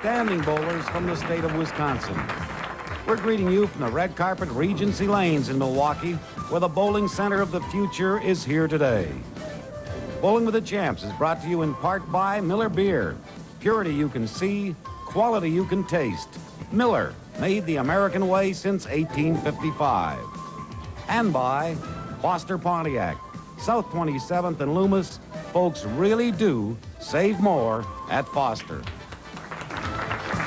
outstanding bowlers from the state of Wisconsin. We're greeting you from the red carpet Regency Lanes in Milwaukee, where the bowling center of the future is here today. Bowling with the Champs is brought to you in part by Miller Beer. Purity you can see, quality you can taste. Miller, made the American way since 1855. And by Foster Pontiac, South 27th and Loomis. Folks really do save more at Foster.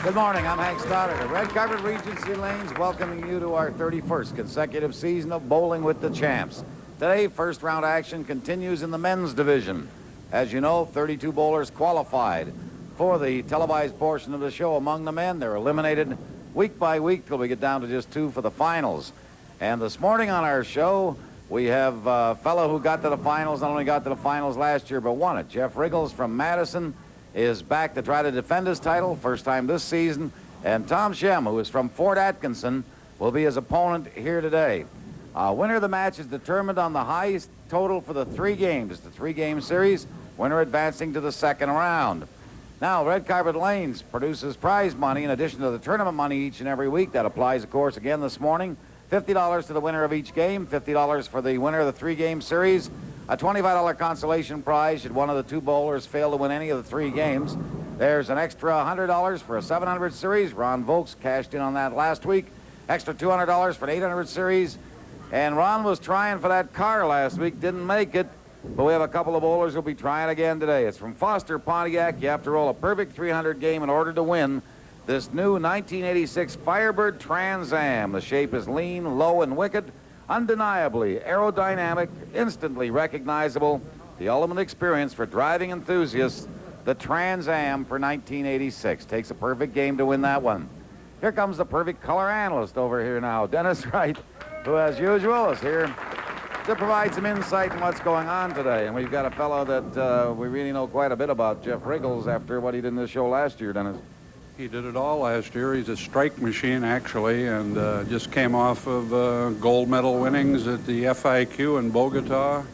Good morning, I'm Hank Stoddard at Red Carpet Regency Lanes, welcoming you to our 31st consecutive season of Bowling with the Champs. Today, first round action continues in the men's division. As you know, 32 bowlers qualified for the televised portion of the show. Among the men, they're eliminated week by week till we get down to just 2 for the finals. And this morning on our show, we have a fellow who got to the finals, not only got to the finals last year, but won it. Jeff Richgels from Madison is back to try to defend his title, first time this season. And Tom Schemm, who is from Fort Atkinson, will be his opponent here today. Winner of the match is determined on the highest total for the 3 games, the 3-game series, winner advancing to the second round. Now, Red Carpet Lanes produces prize money in addition to the tournament money each and every week. That applies, of course, again this morning. $50 to the winner of each game, $50 for the winner of the 3-game series, a $25 consolation prize should one of the 2 bowlers fail to win any of the 3 games. There's an extra $100 for a 700 series. Ron Volks cashed in on that last week. Extra $200 for an 800 series. And Ron was trying for that car last week, didn't make it. But we have a couple of bowlers who'll be trying again today. It's from Foster Pontiac. You have to roll a perfect 300 game in order to win this new 1986 Firebird Trans Am. The shape is lean, low, and wicked. Undeniably aerodynamic, instantly recognizable. The ultimate experience for driving enthusiasts. The Trans Am for 1986. Takes a perfect game to win that one. Here comes the perfect color analyst over here now. Dennis Wright, who as usual is here to provide some insight in what's going on today. And we've got a fellow that we really know quite a bit about, Jeff Richgels, after what he did in this show last year, Dennis. He did it all last year. He's a strike machine, actually, and just came off of gold medal winnings at the FIQ in Bogota.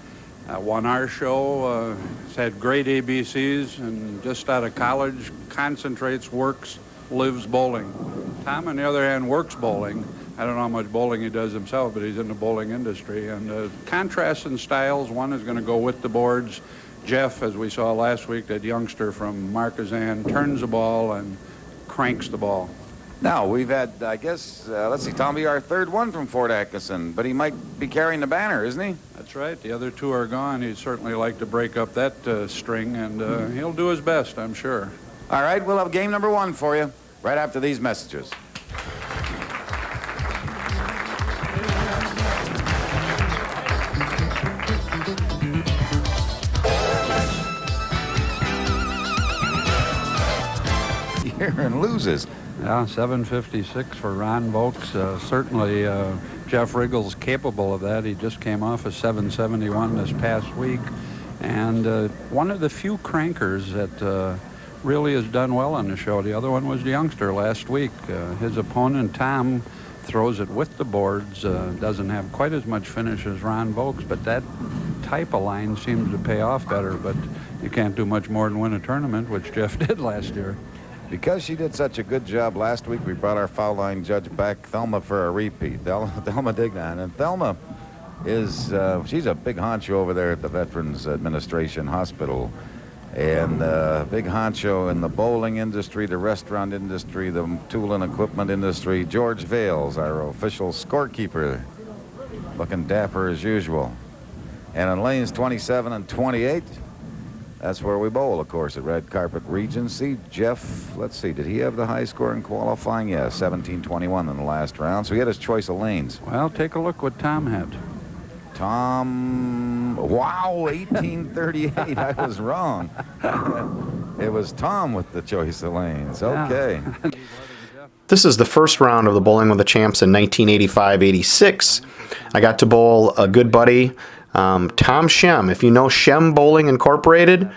Won our show. He's had great ABCs, and just out of college, concentrates, works, lives bowling. Tom, on the other hand, works bowling. I don't know how much bowling he does himself, but he's in the bowling industry. And contrasts in styles. One is going to go with the boards. Jeff, as we saw last week, that youngster from Marquezan, turns the ball and cranks the ball. Now, we've had, I guess, let's see, Tom be our 3rd one from Fort Atkinson, but he might be carrying the banner, isn't he? That's right. The other 2 are gone. He'd certainly like to break up that string, and he'll do his best, I'm sure. All right, we'll have game number 1 for you right after these messages. And loses. Yeah, 756 for Ron Volks. Certainly Jeff Richgels capable of that. He just came off a 771 this past week. And one of the few crankers that really has done well on the show. The other one was the youngster last week. His opponent, Tom, throws it with the boards. Doesn't have quite as much finish as Ron Volks, but that type of line seems to pay off better. But you can't do much more than win a tournament, which Jeff did last year. Because she did such a good job last week, we brought our foul line judge back, Thelma, for a repeat. Thelma Dignan. And Thelma is, she's a big honcho over there at the Veterans Administration Hospital. And big honcho in the bowling industry, the restaurant industry, the tool and equipment industry. George Vales, our official scorekeeper, looking dapper as usual. And in lanes 27 and 28, that's where we bowl, of course, at Red Carpet Regency. Jeff, let's see, did he have the high score in qualifying? Yeah, 1721 in the last round. So he had his choice of lanes. Well, take a look what Tom had. Tom, wow, 1838. I was wrong. It was Tom with the choice of lanes. Okay. Yeah. This is the first round of the Bowling with the Champs in 1985-86. I got to bowl a good buddy, Tom Schemm. If you know Schemm Bowling Incorporated,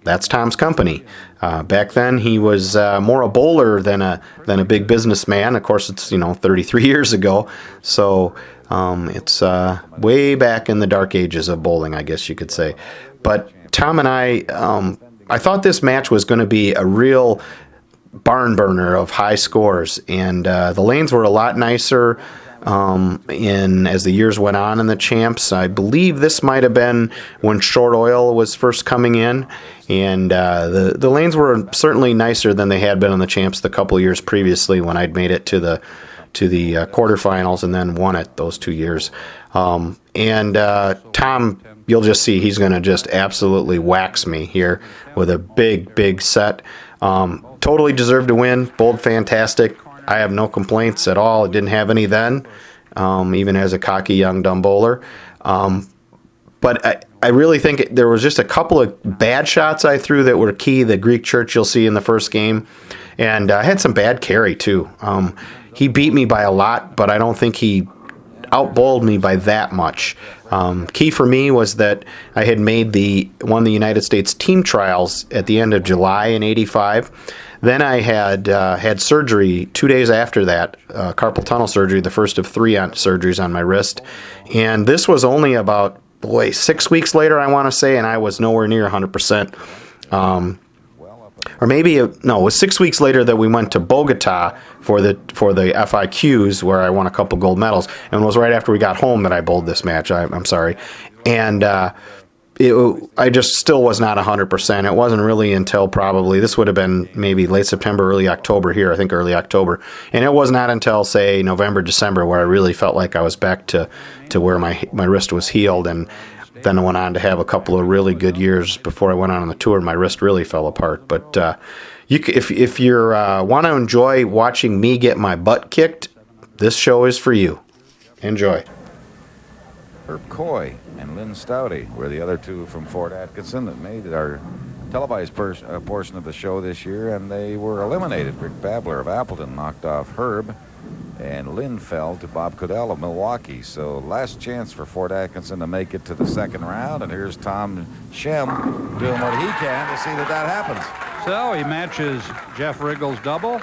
that's Tom's company. Back then, he was more a bowler than a big businessman. Of course, it's 33 years ago, so it's way back in the dark ages of bowling, I guess you could say. But Tom and I thought this match was going to be a real barn burner of high scores, and the lanes were a lot nicer as the years went on in the champs. I believe this might have been when short oil was first coming in, and the lanes were certainly nicer than they had been in the champs the couple of years previously when I'd made it to the quarterfinals and then won it those 2 years. Tom, you'll just see he's going to just absolutely wax me here with a big set. Totally deserved to win. Bowled fantastic. I have no complaints at all. I didn't have any then, even as a cocky young dumb bowler. But I really think there was just a couple of bad shots I threw that were key. The Greek church you'll see in the first game. And I had some bad carry, too. He beat me by a lot, but I don't think he outbowled me by that much. Key for me was that I had won the United States team trials at the end of July in '85. Then I had surgery 2 days after that, carpal tunnel surgery, the first of 3 surgeries on my wrist. And this was only about, 6 weeks later, I want to say, and I was nowhere near 100%. Or maybe, it was 6 weeks later that we went to Bogota for the FIQs, where I won a couple gold medals. And it was right after we got home that I bowled this match. I'm sorry. And I just still was not 100%. It wasn't really until probably, this would have been maybe late September, early October here, I think early October. And it was not until, say, November, December, where I really felt like I was back to where my wrist was healed. And then I went on to have a couple of really good years before I went on the tour. My wrist really fell apart. But if you want to enjoy watching me get my butt kicked, this show is for you. Enjoy. Herb Coy and Lynn Stouty were the other two from Fort Atkinson that made our televised portion of the show this year, and they were eliminated. Rick Babler of Appleton knocked off Herb, and Lynn fell to Bob Cudell of Milwaukee. So last chance for Fort Atkinson to make it to the second round, and here's Tom Schemm doing what he can to see that happens. So he matches Jeff Richgels' double.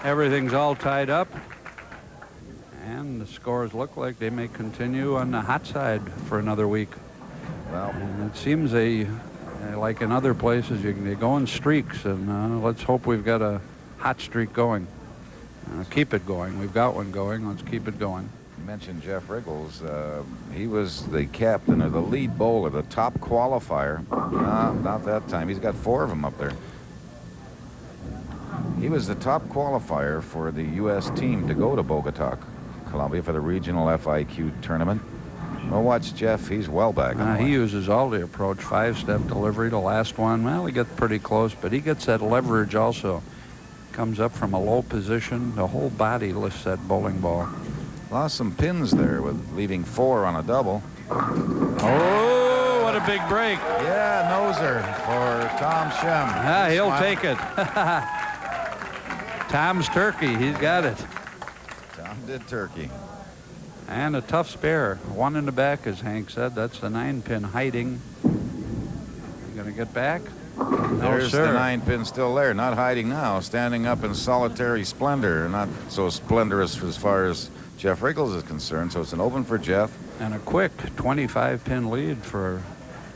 Everything's all tied up. And the scores look like they may continue on the hot side for another week. Well, and it seems like in other places, they go in streaks, and let's hope we've got a hot streak going. Keep it going. We've got one going. Let's keep it going. You mentioned Jeff Richgels. He was the captain or the lead bowler, the top qualifier. Not that time. He's got 4 of them up there. He was the top qualifier for the U.S. team to go to Bogota, Colombia for the regional FIQ tournament. Well, watch Jeff. He's well back. He uses all the approach, 5-step delivery. The last one, well, he gets pretty close, but he gets that leverage also. Comes up from a low position. The whole body lifts that bowling ball. Lost some pins there with leaving 4 on a double. Oh, what a big break. Yeah, noser for Tom Schemm. He'll take it. Tom's turkey. He's got it. Tom did turkey. And a tough spare. 1 in the back, as Hank said. That's the 9-pin hiding. You going to get back? There's the 9-pin still there. Not hiding now. Standing up in solitary splendor. Not so splendorous as far as Jeff Richgels is concerned. So it's an open for Jeff. And a quick 25-pin lead for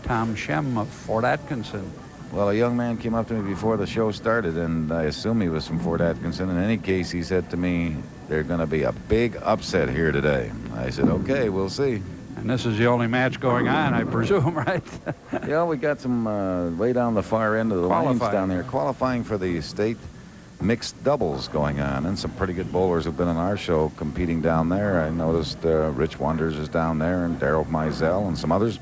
Tom Schemm of Fort Atkinson. Well, a young man came up to me before the show started, and I assume he was from Fort Atkinson. In any case, he said to me, there's going to be a big upset here today. I said, okay, we'll see. And this is the only match going on, I presume, right? Yeah, we got some way down the far end of the lanes down there. Qualifying for the state mixed doubles going on. And some pretty good bowlers have been on our show competing down there. I noticed Rich Wonders is down there, and Darryl Mizell and some others.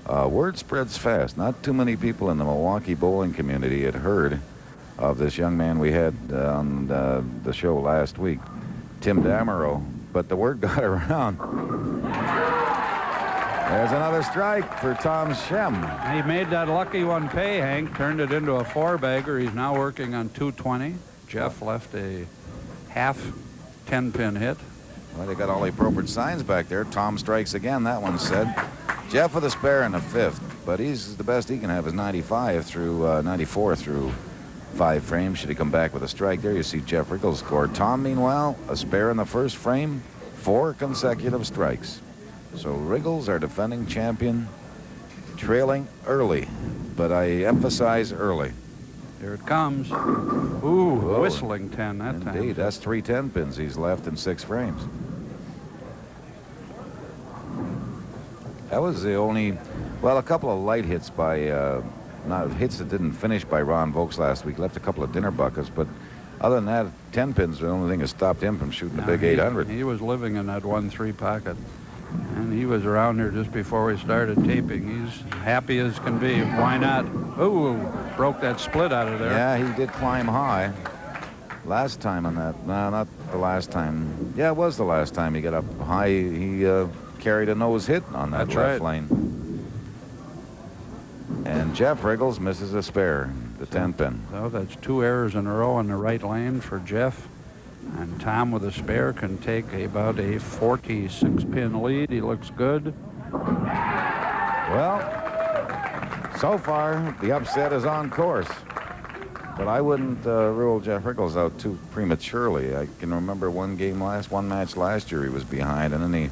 Word spreads fast. Not too many people in the Milwaukee bowling community had heard of this young man we had on the show last week, Tim Damerow. But the word got around. There's another strike for Tom Schemm. He made that lucky one pay, Hank. Turned it into a 4-bagger. He's now working on 220. Jeff left a half 10-pin hit. Well, they got all the appropriate signs back there. Tom strikes again, that one said. Jeff with a spare in the 5th, but he's the best he can have is 94 through 5 frames. Should he come back with a strike there, you see Jeff Richgels score. Tom, meanwhile, a spare in the 1st frame, 4 consecutive strikes. So Richgels, our defending champion, trailing early, but I emphasize early. Here it comes. Ooh, whistling 10 that time. Indeed, that's 3 10-pins he's left in 6 frames. That was the only, well, a couple of light hits by, not hits that didn't finish by Ron Vokes last week. Left a couple of dinner buckets, but other than that, 10 pins were the only thing that stopped him from shooting the big 800. He was living in that 1-3 pocket. And he was around here just before we started taping. He's happy as can be. Why not? Ooh, broke that split out of there. Yeah, he did climb high. Last time on that, no, not the last time. Yeah, it was the last time he got up high. He carried a nose hit on that left lane. And Jeff Richgels misses a spare, the 10-pin. So that's 2 errors in a row in the right lane for Jeff. And Tom with a spare can take about a 46-pin lead. He looks good. Well, so far, the upset is on course. But I wouldn't rule Jeff Richgels out too prematurely. I can remember one match last year he was behind, and then he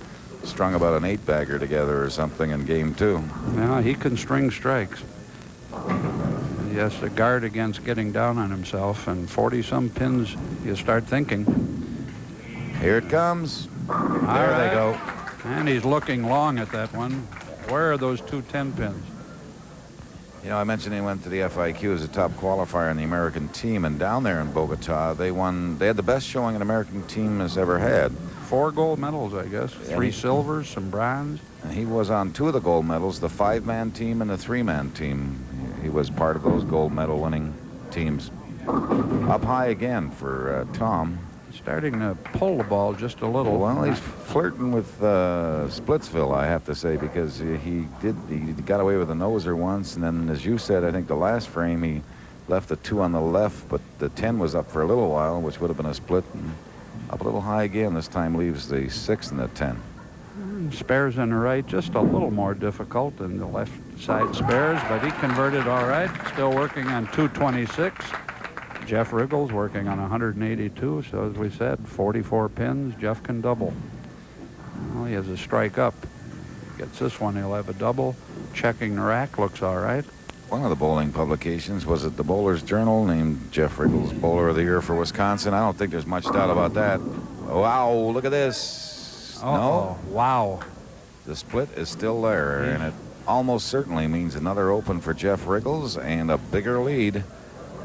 strung about an 8-bagger together or something in game 2. Yeah, he can string strikes. He has to guard against getting down on himself, and 40-some pins, you start thinking. Here it comes. There they go. And he's looking long at that one. Where are those 2 10-pins? You know, I mentioned he went to the FIQ as a top qualifier in the American team, and down there in Bogota, they had the best showing an American team has ever had. 4 gold medals, I guess. 3 silvers, some bronze. And he was on 2 of the gold medals, the 5-man team and the 3-man team. He was part of those gold medal winning teams. Up high again for Tom. Starting to pull the ball just a little. Well, he's flirting with Splitsville, I have to say, because he got away with a noser once, and then, as you said, I think the last frame he left the 2 on the left, but the 10 was up for a little while, which would have been a split. And up a little high again. This time leaves the 6 and the 10. Spares on the right, just a little more difficult than the left side spares, but he converted all right. Still working on 226. Jeff Richgels working on 182. So as we said, 44 pins. Jeff can double. Well, he has a strike up. Gets this one, he'll have a double. Checking the rack, looks all right. One of the bowling publications was it the Bowler's Journal, named Jeff Richgels Bowler of the Year for Wisconsin. I don't think there's much doubt about that. Wow, look at this. No. Wow. The split is still there, and it almost certainly means another open for Jeff Richgels and a bigger lead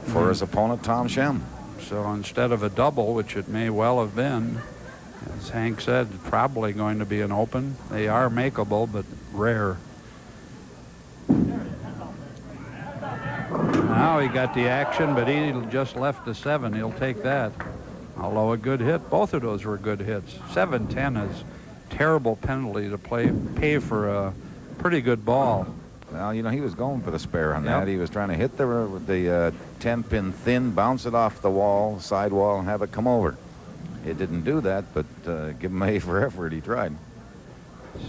for his opponent, Tom Schemm. So instead of a double, which it may well have been, as Hank said, probably going to be an open. They are makeable, but rare. Now he got the action, but he just left the 7. He'll take that. Although a good hit. Both of those were good hits. 7-10 is terrible penalty to pay for a pretty good ball. Well, you know, he was going for the spare on that. He was trying to hit the 10-pin thin, bounce it off the wall, sidewall, and have it come over. It didn't do that, but give him A for effort. He tried.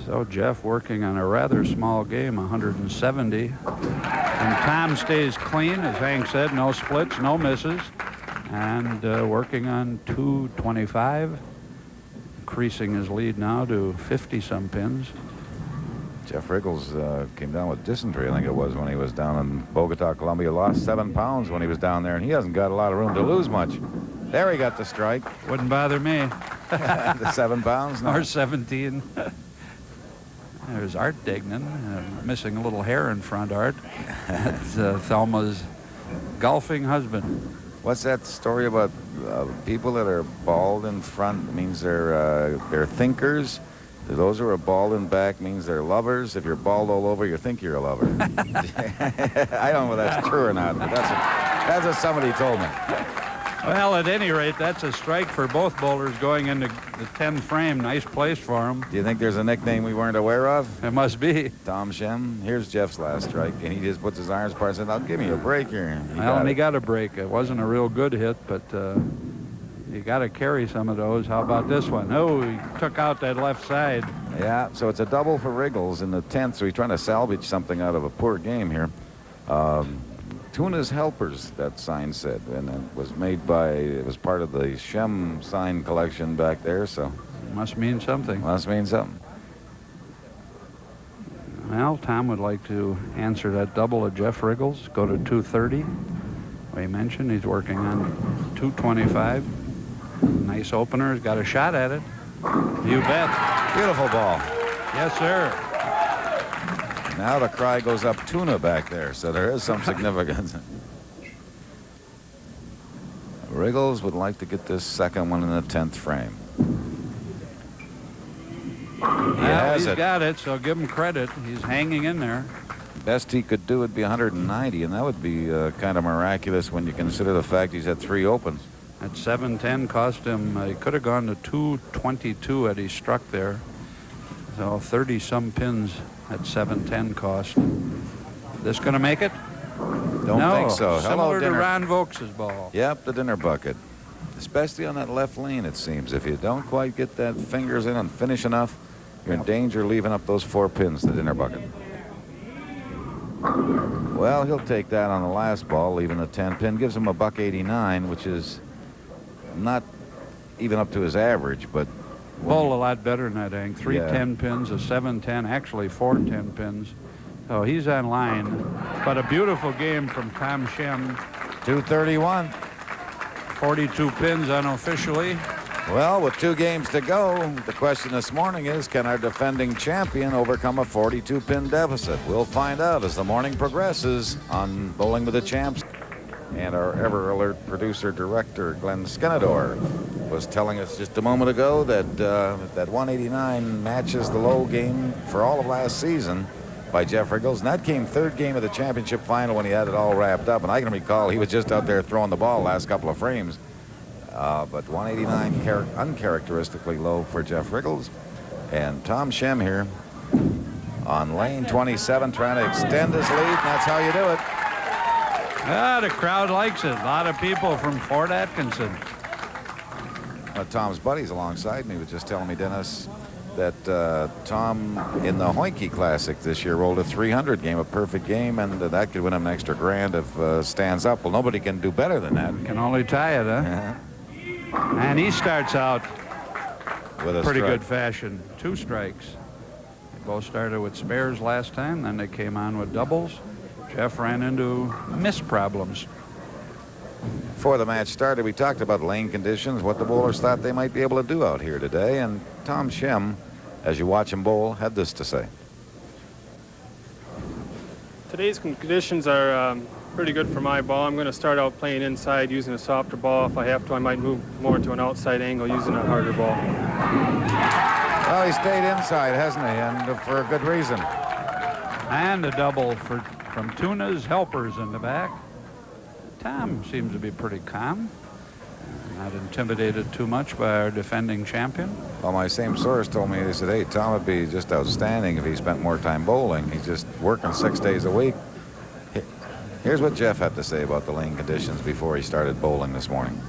So Jeff working on a rather small game, 170. And Tom stays clean, as Hank said, no splits, no misses. And working on 225, increasing his lead now to 50-some pins. Jeff Richgels came down with dysentery, I think it was, when he was down in Bogota, Colombia. Lost 7 pounds when he was down there, and he hasn't got a lot of room to lose much. There he got the strike. Wouldn't bother me. The 7 pounds? No. Or 17. There's Art Degnan, missing a little hair in front, Art. That's Thelma's golfing husband. What's that story about people that are bald in front means they're thinkers? Those who are bald in back means they're lovers. If you're bald all over, you think you're a lover. I don't know if that's true or not, but that's what somebody told me. Well, at any rate, that's a strike for both bowlers going into the 10th frame. Nice place for them. Do you think there's a nickname we weren't aware of? It must be. Tom Schemm. Here's Jeff's last strike, and he just puts his irons apart and says, "I'll give me a break here." He got a break. It wasn't a real good hit, but you got to carry some of those. How about this one? Oh, he took out that left side. Yeah, so it's a double for Richgels in the 10th, so he's trying to salvage something out of a poor game here. Tuna's Helpers, that sign said, and it was it was part of the Schemm sign collection back there, so. Must mean something. Must mean something. Well, Tom would like to answer that double of Jeff Richgels, go to 230. We mentioned he's working on 225. Nice opener. He's got a shot at it. You bet. Beautiful ball. Yes, sir. Now the cry goes up tuna back there, so there is some significance. Richgels would like to get this second one in the 10th frame. He's got it, so give him credit. He's hanging in there. Best he could do would be 190, and that would be kind of miraculous when you consider the fact he's had 3 opens. At 710 cost him, he could have gone to 222 had he struck there. So 30-some pins at 710 cost. This going to make it? Don't think so. Similar to Ron Vokes' ball. Yep, the dinner bucket. Especially on that left lane, it seems. If you don't quite get that fingers in and finish enough, you're in danger of leaving up those 4 pins, the dinner bucket. Well, he'll take that on the last ball, leaving the 10 pin. Gives him a $189, which is not even up to his average, but Bowl a lot better than that, Hank. 3 Yeah. 10 pins, a 710, actually 4 10 pins. So he's on line. But a beautiful game from Tom Schemm. 231. 42 pins unofficially. Well, with 2 games to go, the question this morning is, can our defending champion overcome a 42-pin deficit? We'll find out as the morning progresses on Bowling with the Champs. And our ever-alert producer-director, Glenn Skenador, was telling us just a moment ago that that 189 matches the low game for all of last season by Jeff Richgels. And that came 3rd game of the championship final when he had it all wrapped up. And I can recall he was just out there throwing the ball last couple of frames. But 189 uncharacteristically low for Jeff Richgels. And Tom Schemm here on lane 27 trying to extend his lead. And that's how you do it. The crowd likes it. A lot of people from Fort Atkinson. Tom's buddies alongside me was just telling me, Dennis, that Tom in the Hoinke Classic this year rolled a 300 game, a perfect game, and that could win him an extra grand if stands up. Well, nobody can do better than that. Can only tie it, huh? Yeah. And he starts out With a pretty strike. good fashion. 2 strikes. They both started with spares last time, then they came on with doubles. Jeff ran into miss problems. Before the match started, we talked about lane conditions, what the bowlers thought they might be able to do out here today, and Tom Schemm, as you watch him bowl, had this to say. Today's conditions are pretty good for my ball. I'm going to start out playing inside using a softer ball. If I have to, I might move more to an outside angle using a harder ball. Well, he stayed inside, hasn't he, and for a good reason. And a double from Tuna's helpers in the back. Tom seems to be pretty calm. Not intimidated too much by our defending champion. Well, my same source told me, they said, hey, Tom would be just outstanding if he spent more time bowling. He's just working 6 days a week. Here's what Jeff had to say about the lane conditions before he started bowling this morning.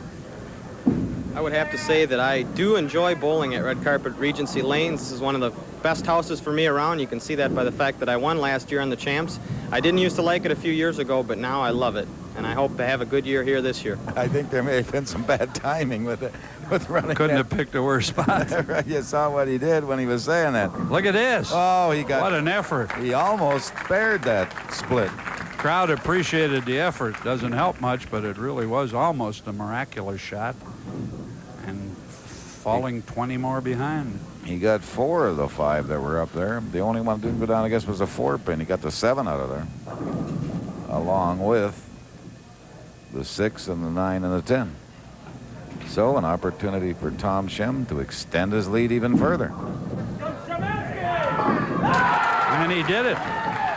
I would have to say that I do enjoy bowling at Red Carpet Regency Lanes. This is one of the best houses for me around. You can see that by the fact that I won last year on the Champs. I didn't used to like it a few years ago, but now I love it. And I hope to have a good year here this year. I think there may have been some bad timing with running. Couldn't have picked a worse spot. Right, you saw what he did when he was saying that. Look at this. Oh, he got. What an effort. He almost spared that split. Crowd appreciated the effort. Doesn't help much, but it really was almost a miraculous shot. And falling 20 more behind. He got 4 of the 5 that were up there. The only one that didn't go down, I guess, was a 4-pin. He got the 7 out of there, along with the 6 and the 9 and the 10. So an opportunity for Tom Schemm to extend his lead even further. And he did it.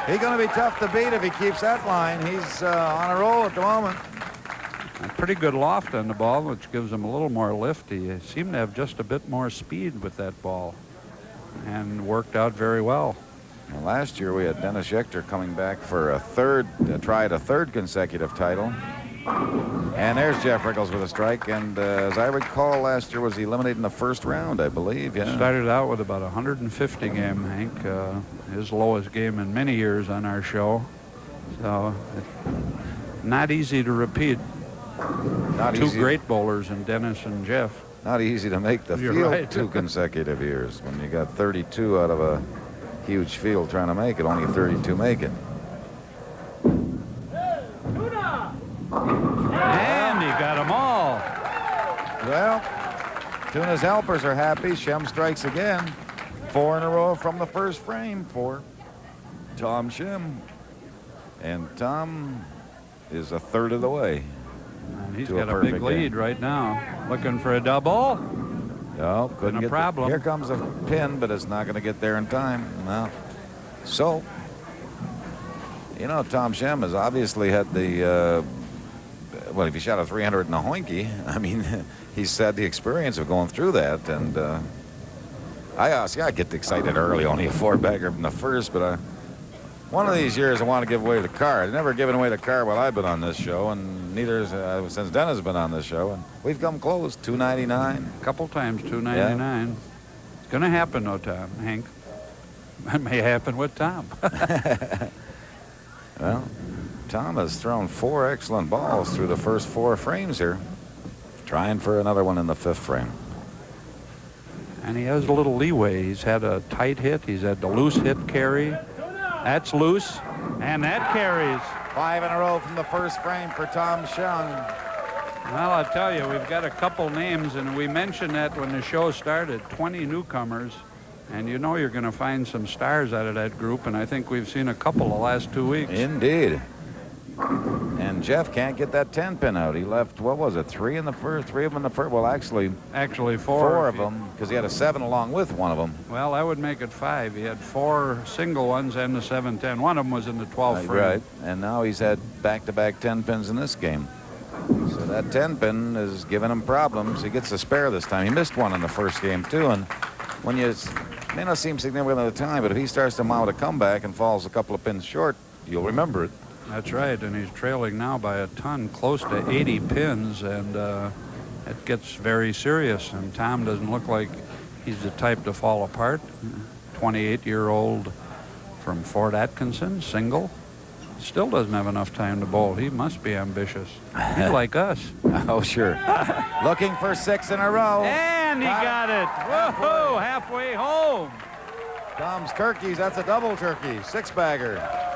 He's going to be tough to beat if he keeps that line. He's on a roll at the moment. A pretty good loft on the ball, which gives him a little more lift. He seemed to have just a bit more speed with that ball and worked out very well. Well, last year we had Dennis Schechter coming back for a third consecutive title. And there's Jeff Richgels with a strike. And as I recall, last year was eliminated in the first round, I believe. Yeah. Started out with about 150 game, Hank. His lowest game in many years on our show. So not easy to repeat. Not Two easy. great bowlers in Dennis and Jeff. Not easy to make the You're field right. 2 consecutive years. When you got 32 out of a huge field trying to make it, only 32 make it. Well, Tuna's helpers are happy. Schemm strikes again. 4 in a row from the first frame for Tom Schemm. And Tom is a third of the way. And he's to a got a big perfect lead game. right now. Looking for a double. No, couldn't a get problem. Here comes a pin, but it's not going to get there in time. No. So, you know, Tom Schemm has obviously had the, well, if he shot a 300 in a hoinky, I mean, he's had the experience of going through that. And I get excited early, only a 4-bagger from the first, but one of these years I want to give away the car. I've never given away the car while I've been on this show, and neither since Dennis has been on this show. And we've come close, $2.99. A couple times, $2.99. It's going to happen, though, Tom, Hank. It may happen with Tom. Well, Tom has thrown 4 excellent balls through the first 4 frames here. Trying for another one in the 5th frame. And he has a little leeway. He's had a tight hit. He's had the loose hit carry. That's loose, and that carries. 5 in a row from the first frame for Tom Schemm. Well, I tell you, we've got a couple names, and we mentioned that when the show started, 20 newcomers. And you know you're going to find some stars out of that group, and I think we've seen a couple the last 2 weeks. Indeed. And Jeff can't get that 10-pin out. He left, what was it, 3 in the first, 3 of them in the first? Well, actually 4 4 of them, because he had a 7 along with one of them. Well, that would make it 5. He had 4 single ones and the 7-10. One of them was in the 12th frame. Right, and now he's had back-to-back 10-pins in this game. So that 10-pin is giving him problems. He gets a spare this time. He missed one in the first game, too, and when you, it may not seem significant at the time, but if he starts to mount a comeback and falls a couple of pins short, you'll remember it. That's right, and he's trailing now by a ton, close to 80 pins, and it gets very serious. And Tom doesn't look like he's the type to fall apart. 28-year-old from Fort Atkinson, single. Still doesn't have enough time to bowl. He must be ambitious. He's like us. Oh, sure. Looking for 6 in a row. And he got it. Whoa, halfway home. Tom's turkeys, that's a double turkey, 6-bagger.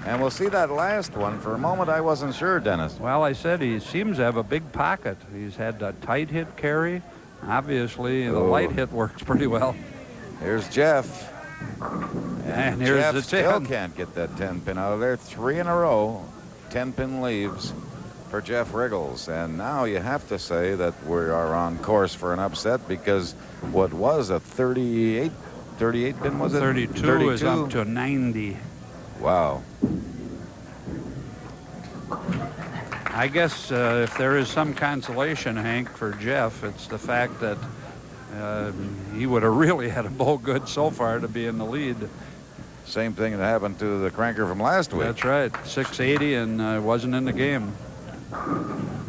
And we'll see that last one. For a moment, I wasn't sure, Dennis. Well, I said he seems to have a big pocket. He's had a tight hit carry. Obviously, the light hit works pretty well. Here's Jeff. And here's Jeff the still 10. can't get that 10-pin out of there. 3 in a row, 10-pin leaves for Jeff Richgels. And now you have to say that we are on course for an upset, because what was a 38 pin, was it? 32 is up to 90. Wow. I guess if there is some consolation, Hank, for Jeff, it's the fact that he would have really had a bowl good so far to be in the lead. Same thing that happened to the cranker from last week. That's right. 680 and wasn't in the game.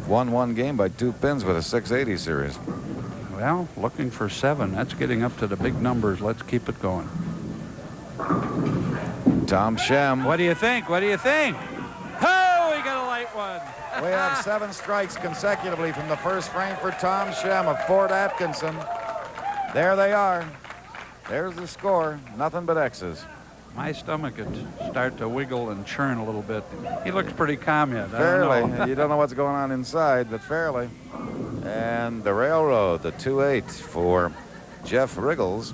Won one game by 2 pins with a 680 series. Well, looking for 7. That's getting up to the big numbers. Let's keep it going. Tom Schemm. What do you think? What do you think? Oh, we got a light one. We have 7 strikes consecutively from the first frame for Tom Schemm of Fort Atkinson. There they are. There's the score. Nothing but X's. My stomach could start to wiggle and churn a little bit. He looks pretty calm yet. Fairly. I don't know. You don't know what's going on inside, but fairly. And the railroad, the 2-8 for Jeff Richgels.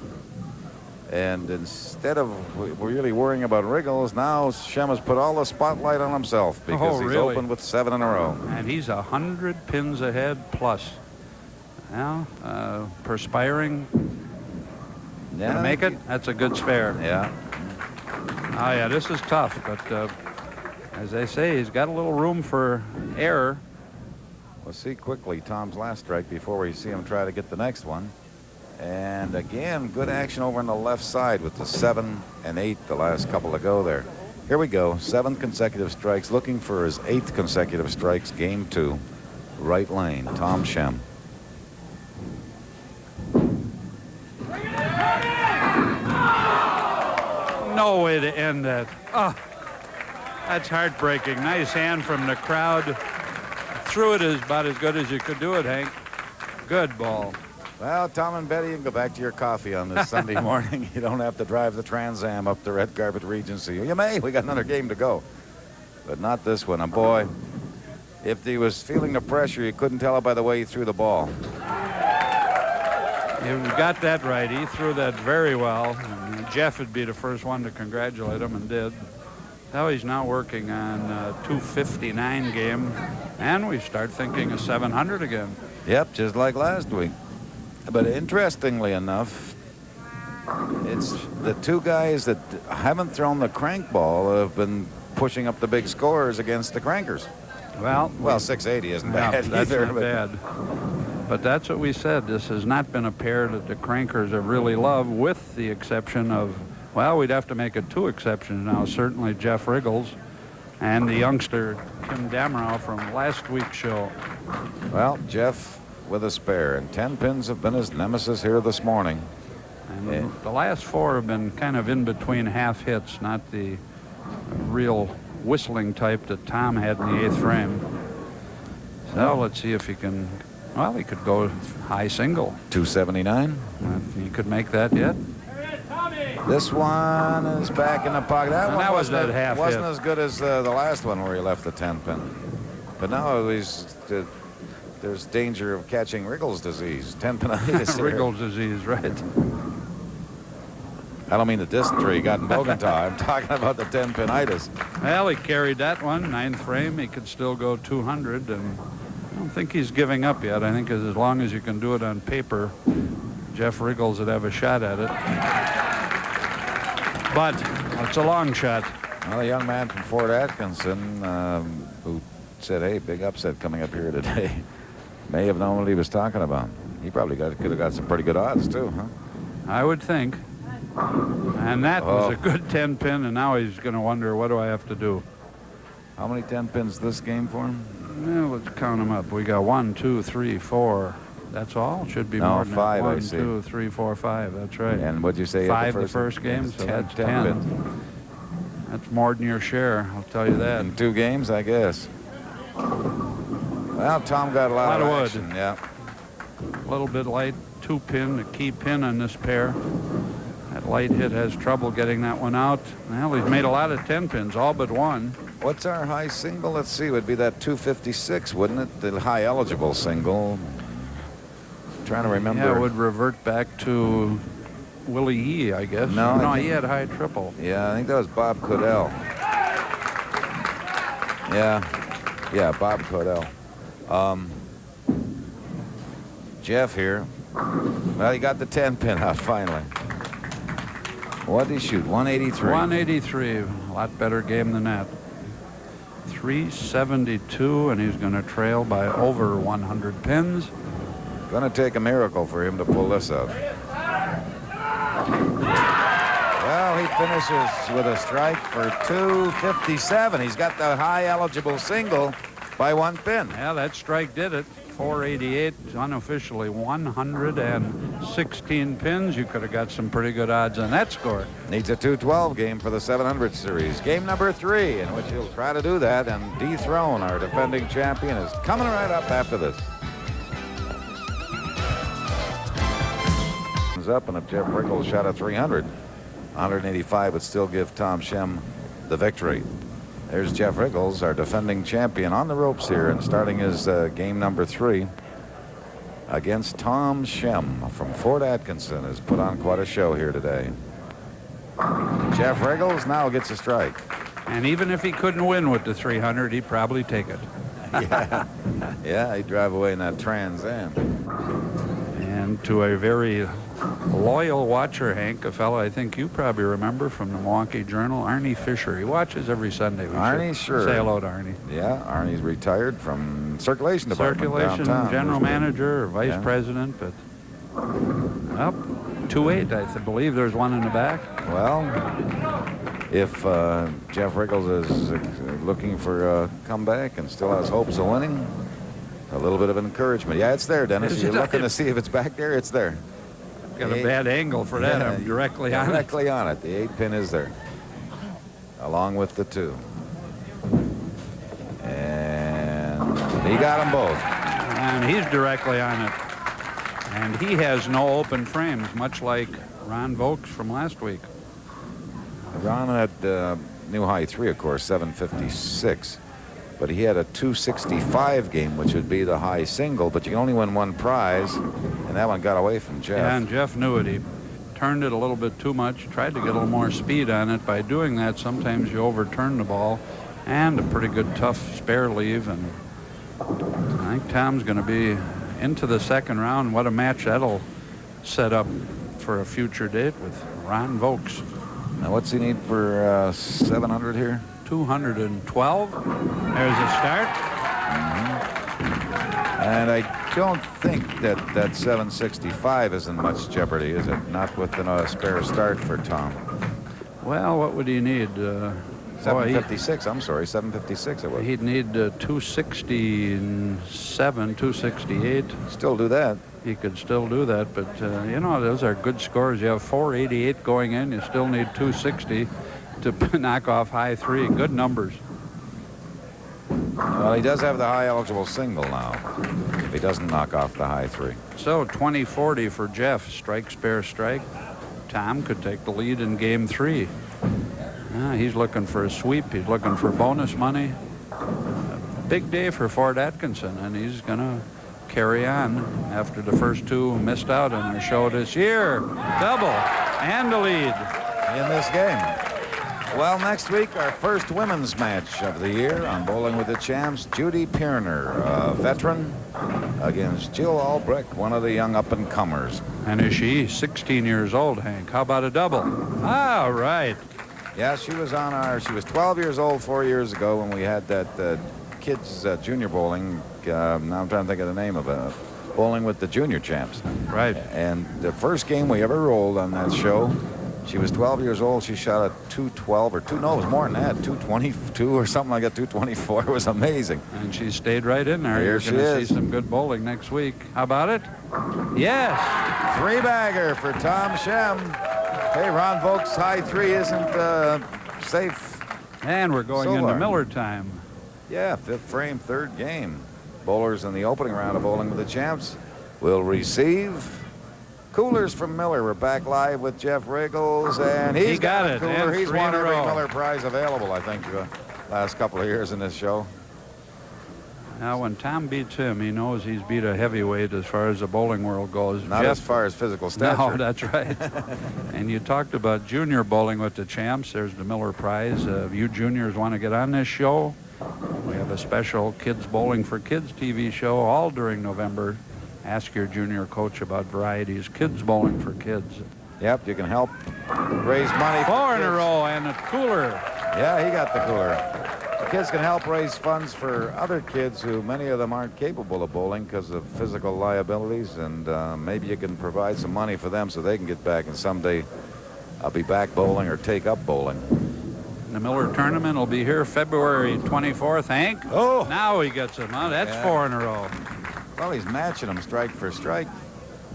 And instead of really worrying about Richgels, now Schemm has put all the spotlight on himself, because he's really? opened with 7 in a row. And he's 100 pins ahead plus. Now, perspiring. Yeah, Gonna make it? That's a good spare. Yeah. Oh, yeah, this is tough, but as they say, he's got a little room for error. We'll see quickly Tom's last strike before we see him try to get the next one. And again, good action over on the left side with the 7 and 8 the last couple to go there. Here we go, 7 consecutive strikes, looking for his 8th consecutive strikes, game 2. Right lane, Tom Schemm. No way to end that. Oh, that's heartbreaking. Nice hand from the crowd. Threw it about as good as you could do it, Hank. Good ball. Well, Tom and Betty, you can go back to your coffee on this Sunday morning. You don't have to drive the Trans Am up to Red Carpet Regency. You may. We got another game to go. But not this one. And boy, If he was feeling the pressure, you couldn't tell it by the way he threw the ball. You got that right. He threw that very well. And Jeff would be the first one to congratulate him, and did. Now he's now working on a 259 game, and we start thinking of 700 again. Yep, just like last week. But interestingly enough, it's the two guys that haven't thrown the crank ball have been pushing up the big scores against the crankers. Well, 680 isn't bad that's either. not bad. But that's what we said. This has not been a pair that the crankers have really loved, with the exception of, well, we'd have to make it 2 exceptions now. Certainly Jeff Richgels and the youngster Tim Damerow from last week's show. Well, Jeff with a spare, and 10 pins have been his nemesis here this morning. And the last 4 have been kind of in between half hits, not the real whistling type that Tom had in the 8th frame. So let's see if he can. Well, he could go high single. 279. He could make that yet. This one is back in the pocket. That one was that half wasn't hit. as good as the last one where he left the 10 pin. But now there's danger of catching Richgels disease. 10-pinitis. Richgels disease, right. I don't mean the dysentery he got in Bogota. I'm talking about the 10-pinitis. Well, he carried that one, 9th frame. He could still go 200, and I don't think he's giving up yet. I think as long as you can do it on paper, Jeff Richgels would have a shot at it. But it's a long shot. Well, a young man from Fort Atkinson who said, hey, big upset coming up here today, may have known what he was talking about. He probably could have got some pretty good odds, too, huh? I would think. And that was a good 10 pin, and now he's going to wonder, what do I have to do? How many 10 pins this game for him? Well, let's count them up. We got 1, 2, 3, 4. That's all? Should be No, more than 5, that. I 1, see. 2, 3, 4, 5. That's right. And what'd you say? 5 the first game, so that's 10. pins. That's more than your share, I'll tell you that. In 2 games, I guess. Well, Tom got a lot of wood. action. Yeah. A little bit light, 2 pin, the key pin on this pair. That light hit has trouble getting that one out. Well, he's made a lot of 10 pins, all but one. What's our high single? Let's see. Would be that 256, wouldn't it? The high eligible single. Trying to remember. Yeah, it would revert back to Willie Yee, I guess. No, he had high triple. Yeah, I think that was Bob Codell. Yeah, Bob Codell. Jeff here. Well, he got the 10 pin out finally. What did he shoot? 183. 183. A lot better game than that. 372, and he's going to trail by over 100 pins. Going to take a miracle for him to pull this out. Well, he finishes with a strike for 257. He's got the high eligible single by 1 pin. Yeah, that strike did it. 488, unofficially 116 pins. You could have got some pretty good odds on that score. Needs a 212 game for the 700 series. Game number 3, in which he'll try to do that and dethrone our defending champion, is coming right up after this. Up, and if Jeff Richgels shot a 300, 185 would still give Tom Schemm the victory. There's Jeff Richgels, our defending champion, on the ropes here, and starting his game number 3 against Tom Schemm from Fort Atkinson. Has put on quite a show here today. Jeff Richgels now gets a strike. And even if he couldn't win with the 300, he'd probably take it. Yeah, he'd drive away in that Trans Am. And to a very loyal watcher, Hank, a fellow I think you probably remember from the Milwaukee Journal, Arnie Fisher. He watches every Sunday. Arnie, sure. Say hello to Arnie. Yeah, Arnie's retired from circulation department. Circulation downtown. general manager or vice president, but up 2-8, I believe there's one in the back. Well, if Jeff Richgels is looking for a comeback and still has hopes of winning, a little bit of encouragement. Yeah, it's there, Dennis. You're looking to see if it's back there. It's there. Got a bad angle for that. I'm directly on it. Directly on it. The 8 pin is there, along with the 2. And he got them both. And he's directly on it. And he has no open frames, much like Ron Vokes from last week. Ron had new high 3, of course, 756. but he had a 265 game, which would be the high single, but you can only win one prize, and that one got away from Jeff. Yeah, and Jeff knew it. He turned it a little bit too much, tried to get a little more speed on it. By doing that, sometimes you overturn the ball, and a pretty good tough spare leave, and I think Tom's going to be into the second round. What a match that'll set up for a future date with Ron Vokes. Now, what's he need for 700 here? 212. There's a start. And I don't think that 765 is in much jeopardy, is it? Not with a spare start for Tom. Well, what would he need? 756, I'm sorry, 756 it was. He'd need 267, 268. Still do that. He could still do that, but you know, those are good scores. You have 488 going in. You still need 260 to knock off high three. Good numbers. Well, he does have the high eligible single now, if he doesn't knock off the high three. So 20-40 for Jeff. Strike, spare, strike. Tom could take the lead in game three. He's looking for a sweep. He's looking for bonus money. A big day for Ford Atkinson, and he's going to carry on after the first two missed out on their show this year. Double and a lead in this game. Well, next week, our first women's match of the year on Bowling with the Champs. Judy Pierner, a veteran, against Jill Albrecht, one of the young up-and-comers. And is she 16 years old, Hank? How about a double? All right. Yeah, she was 12 years old 4 years ago when we had that kids junior bowling. Now I'm trying to think of the name of it. Bowling with the junior champs. Right. And the first game we ever rolled on that show, she was 12 years old. She shot a 212 or no, it was more than that, 222 or something like that, 224. It was amazing. And she stayed right in there. Here You're going to see some good bowling next week. How about it? Yes. Three-bagger for Tom Schemm. Hey, Ron Vokes' high three isn't safe. And we're going into Miller time. Yeah, fifth frame, third game. Bowlers in the opening round of Bowling with the Champs will receive coolers from Miller. We're back live with Jeff Richgels, and he got a cooler. He's won every Miller prize available, I think, the last couple of years in this show. Now, when Tom beats him, he knows he's beat a heavyweight as far as the bowling world goes. Not Jeff, as far as physical stature. No, that's right. And you talked about junior bowling with the Champs. There's the Miller Prize. If you juniors want to get on this show, we have a special Kids Bowling for Kids TV show all during November. Ask your junior coach about varieties. Kids Bowling for Kids. Yep, you can help raise money. Four in a row and a cooler. Yeah, he got the cooler. The kids can help raise funds for other kids who many of them aren't capable of bowling because of physical liabilities, and maybe you can provide some money for them so they can get back, and someday I'll be back bowling or take up bowling. The Miller tournament will be here February 24th. Hank? Oh! Now he gets them, huh? That's four in a row. Well, he's matching them strike for strike,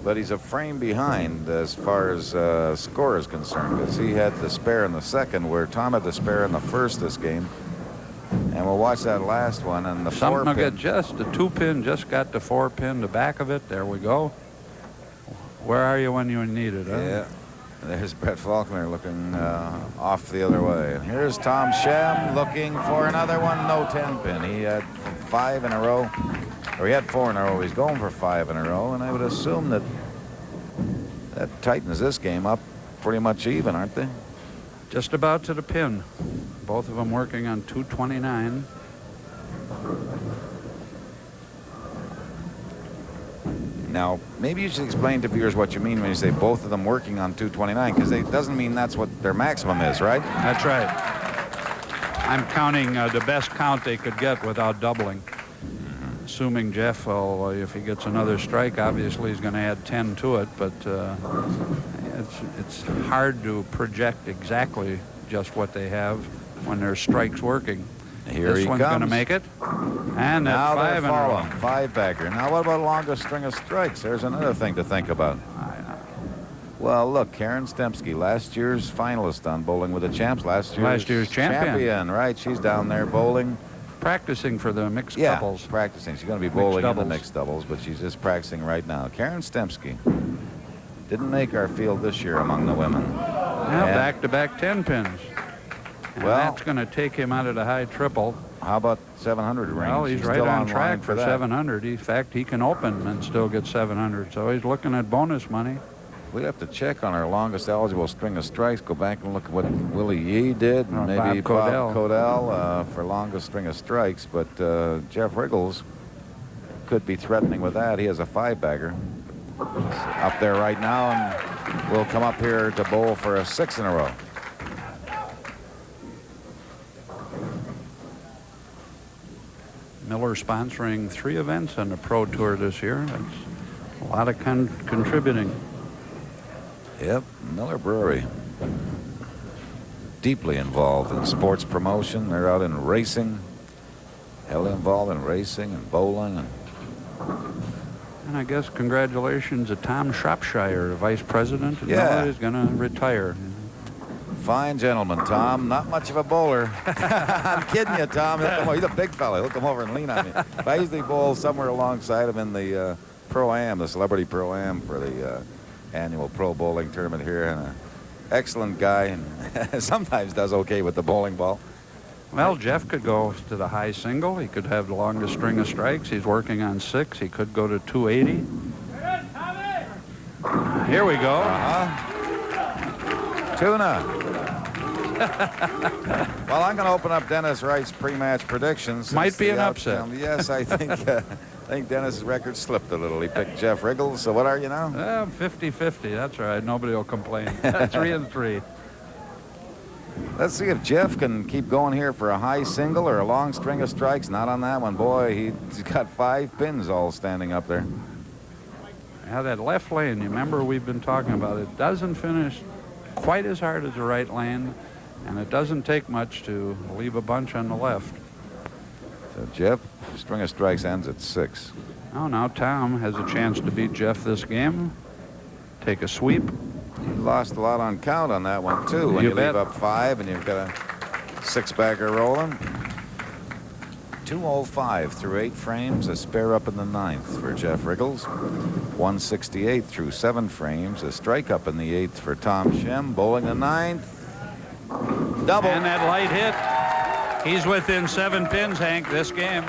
but he's a frame behind as far as score is concerned, because he had the spare in the second, where Tom had the spare in the first this game. And we'll watch that last one, and the Something will four-pin. get just the 2-pin, just got the 4-pin, the back of it. There we go. Where are you when you need it, huh? Yeah. There's Brett Faulkner looking off the other way. And here's Tom Schemm looking for another one. No 10-pin. He had 5 in a row. Or he had 4 in a row. He's going for 5 in a row. And I would assume that tightens this game up pretty much even, aren't they? Just about to the pin. Both of them working on 229. Now, maybe you should explain to viewers what you mean when you say both of them working on 229, because it doesn't mean that's what their maximum is, right? That's right. I'm counting the best count they could get without doubling. Assuming Jeff, if he gets another strike, obviously he's going to add 10 to it, but it's hard to project exactly just what they have when their strike's working. Here this he one's comes. going to make it. And that's now 5 in a row. 5-bagger. Now, what about longest string of strikes? There's another thing to think about. Well, look, Karen Stempsky, last year's finalist on Bowling with the Champs. Last year's champion, right? She's down there bowling. Practicing for the mixed doubles. Practicing. She's going to be bowling in the mixed doubles, but she's just practicing right now. Karen Stempsky didn't make our field this year among the women. Now back-to-back 10 pins. And well, that's going to take him out of the high triple. How about 700 range? Well, he's right still on line track for that. 700. In fact, he can open and still get 700. So he's looking at bonus money. We'd have to check on our longest eligible string of strikes. Go back and look at what Willie Yee did, and maybe Bob Codell for longest string of strikes. But Jeff Richgels could be threatening with that. He has a 5-bagger up there right now, and will come up here to bowl for a 6 in a row. Miller sponsoring 3 events on the Pro Tour this year. That's a lot of contributing. Yep, Miller Brewery. Deeply involved in sports promotion. They're out in racing. Heavily involved in racing and bowling. And I guess congratulations to Tom Shropshire, the vice president. Yeah. He's going to retire. Fine gentleman, Tom. Not much of a bowler. I'm kidding you, Tom. He's a big fella. He'll come over and lean on me. But I usually bowl somewhere alongside him in the Pro-Am, the Celebrity Pro-Am for the annual Pro Bowling Tournament here. And an excellent guy, and sometimes does okay with the bowling ball. Well, Jeff could go to the high single. He could have the longest string of strikes. He's working on 6. He could go to 280. Here we go. Tuna. Well, I'm going to open up Dennis Wright's pre-match predictions. Might be an upset. Yes, I think Dennis's record slipped a little. He picked Jeff Richgels. So what are you now? 50-50. That's all right. Nobody will complain. 3-3. Let's see if Jeff can keep going here for a high single or a long string of strikes. Not on that one. Boy, he's got 5 pins all standing up there. Yeah, that left lane, you remember we've been talking about it, doesn't finish quite as hard as the right lane, and it doesn't take much to leave a bunch on the left. So Jeff, string of strikes ends at 6. Oh, now Tom has a chance to beat Jeff this game. Take a sweep. You lost a lot on count on that one, too, when you leave up 5 and you've got a 6-bagger rolling. 205 through 8 frames, a spare up in the 9th for Jeff Richgels. 168 through 7 frames, a strike up in the 8th for Tom Schemm. Bowling the 9th. Double. And that light hit. He's within 7 pins, Hank, this game.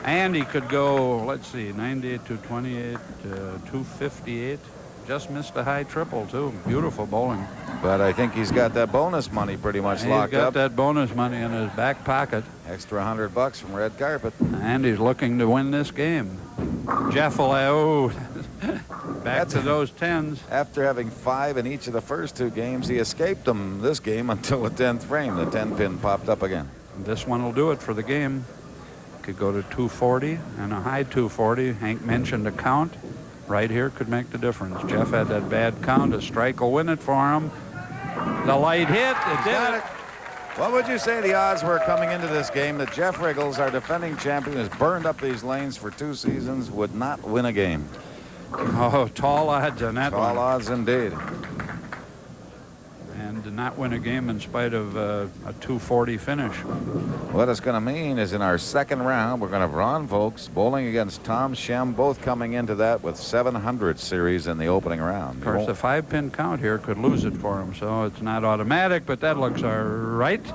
And he could go, let's see, 98 to 28, 258. Just missed a high triple, too. Beautiful bowling. But I think he's got that bonus money pretty much locked up. He's got that bonus money in his back pocket. Extra $100 from Red Carpet. And he's looking to win this game. Jeff will back to those 10s. After having 5 in each of the first 2 games, he escaped them this game until the 10th frame. The 10-pin popped up again. This one will do it for the game. Could go to 240 and a high 240. Hank mentioned a count. Right here could make the difference. Jeff had that bad count. A strike will win it for him. The light hit. It did it. What would you say the odds were coming into this game that Jeff Richgels, our defending champion, has burned up these lanes for 2 seasons, would not win a game? Oh, tall odds on that one. Tall odds indeed. And did not win a game in spite of a 240 finish. What it's going to mean is in our second round, we're going to have Ron Vokes bowling against Tom Schemm, both coming into that with 700 series in the opening round. Of course, the 5-pin count here could lose it for him, so it's not automatic, but that looks all right.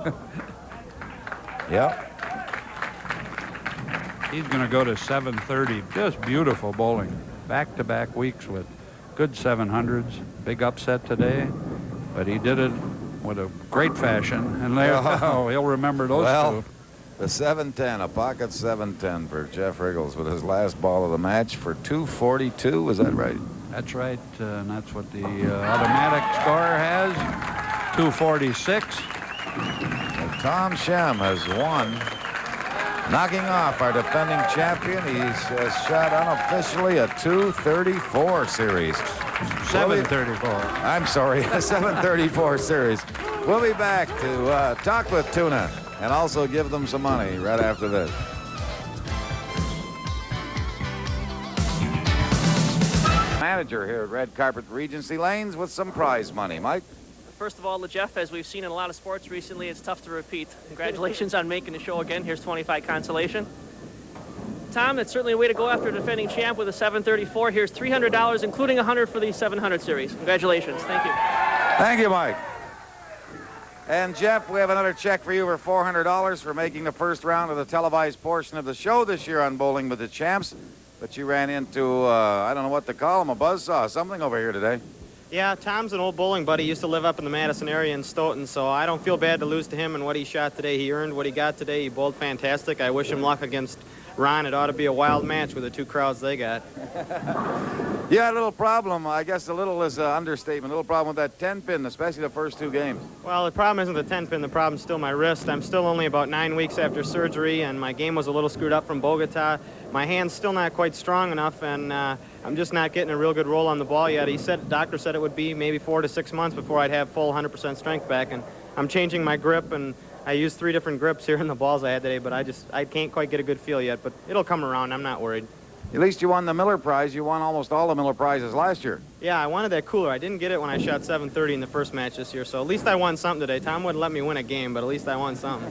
Yep. He's going to go to 730. Just beautiful bowling. Back-to-back weeks with good 700s. Big upset today, but he did it with a great fashion, and he'll remember those two. The 710, a pocket 710 for Jeff Richgels with his last ball of the match for 242. Is that right? That's right, and that's what the automatic score has. 246. Tom Schemm has won, knocking off our defending champion. He's shot unofficially a 234 series. 734. I'm sorry, a 734 series. We'll be back to talk with Tuna and also give them some money right after this. Manager here at Red Carpet Regency Lanes with some prize money. Mike? First of all, Jeff, as we've seen in a lot of sports recently, it's tough to repeat. Congratulations on making the show again. Here's 25 consolation. Tom, it's certainly a way to go after a defending champ with a 734. Here's $300, including $100 for the 700 series. Congratulations. Thank you. Thank you, Mike. And Jeff, we have another check for you for $400 for making the first round of the televised portion of the show this year on Bowling with the Champs. But you ran into, I don't know what to call him, a buzzsaw, something over here today. Yeah, Tom's an old bowling buddy. He used to live up in the Madison area in Stoughton, so I don't feel bad to lose to him and what he shot today. He earned what he got today. He bowled fantastic. I wish him luck against Ron. It ought to be a wild match with the two crowds they got. Yeah, a little problem. I guess a little is an understatement. A little problem with that 10-pin, especially the first two games. Well, the problem isn't the 10-pin. The problem's still my wrist. I'm still only about 9 weeks after surgery, and my game was a little screwed up from Bogota. My hand's still not quite strong enough, and I'm just not getting a real good roll on the ball yet. Doctor said it would be maybe 4 to 6 months before I'd have full 100% strength back, and I'm changing my grip, and I used 3 different grips here in the balls I had today, but I can't quite get a good feel yet, but it'll come around. I'm not worried. At least you won the Miller Prize. You won almost all the Miller Prizes last year. Yeah, I wanted that cooler. I didn't get it when I shot 730 in the first match this year, so at least I won something today. Tom wouldn't let me win a game, but at least I won something.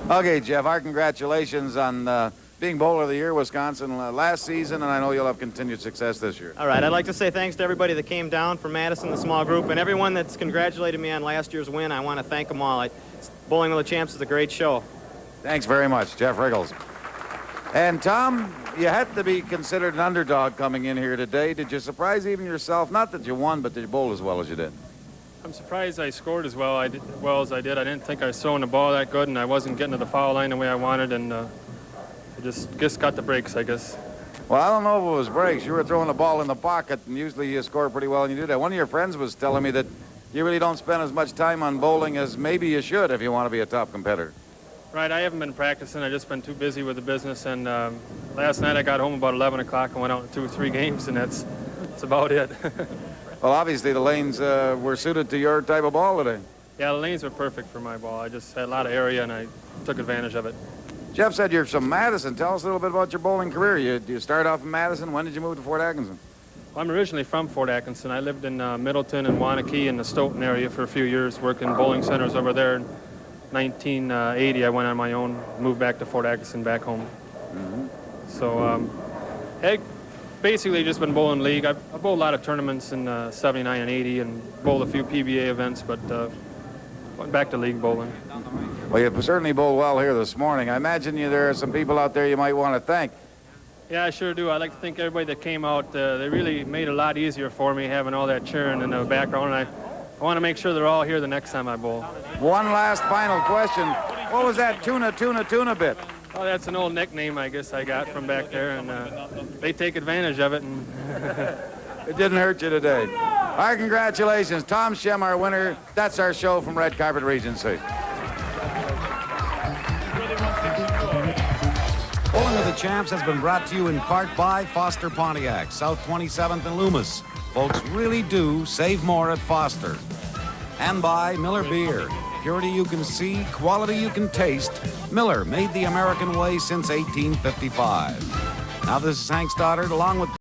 Okay, Jeff, our congratulations on being Bowler of the Year, Wisconsin, last season, and I know you'll have continued success this year. All right, I'd like to say thanks to everybody that came down from Madison, the small group, and everyone that's congratulated me on last year's win. I want to thank them all. Bowling with the Champs is a great show. Thanks very much, Jeff Richgels. And Tom, you had to be considered an underdog coming in here today. Did you surprise even yourself? Not that you won, but that you bowled as well as you did. I'm surprised I scored as well as I did. I didn't think I was throwing the ball that good, and I wasn't getting to the foul line the way I wanted, and I just got the breaks, I guess. Well, I don't know if it was breaks. You were throwing the ball in the pocket, and usually you score pretty well, and you do that. One of your friends was telling me that you really don't spend as much time on bowling as maybe you should if you want to be a top competitor. Right, I haven't been practicing. I've just been too busy with the business, and last night I got home about 11 o'clock and went out in 2 or 3 games, and that's about it. Well, obviously the lanes were suited to your type of ball today. Yeah, the lanes were perfect for my ball. I just had a lot of area, and I took advantage of it. Jeff said you're from Madison. Tell us a little bit about your bowling career. You start off in Madison. When did you move to Fort Atkinson? Well, I'm originally from Fort Atkinson. I lived in Middleton and Waunakee in the Stoughton area for a few years, working bowling centers over there. In 1980, I went on my own, moved back to Fort Atkinson, back home. Mm-hmm. So I basically just been bowling league. I bowled a lot of tournaments in 79 and 80 and bowled a few PBA events, but went back to league bowling. Well, you certainly bowled well here this morning. I imagine there are some people out there you might want to thank. Yeah, I sure do. I'd like to thank everybody that came out. They really made it a lot easier for me having all that cheering in the background. And I want to make sure they're all here the next time I bowl. One last final question. What was that tuna bit? Oh, that's an old nickname I guess I got from back there, and they take advantage of it. And It didn't hurt you today. Our congratulations. Tom Schemm, our winner. That's our show from Red Carpet Regency. Bowling with the Champs has been brought to you in part by Foster Pontiac, South 27th and Loomis. Folks really do save more at Foster. And by Miller Beer. Purity you can see, quality you can taste. Miller, made the American way since 1855. Now this is Hank Stoddard along with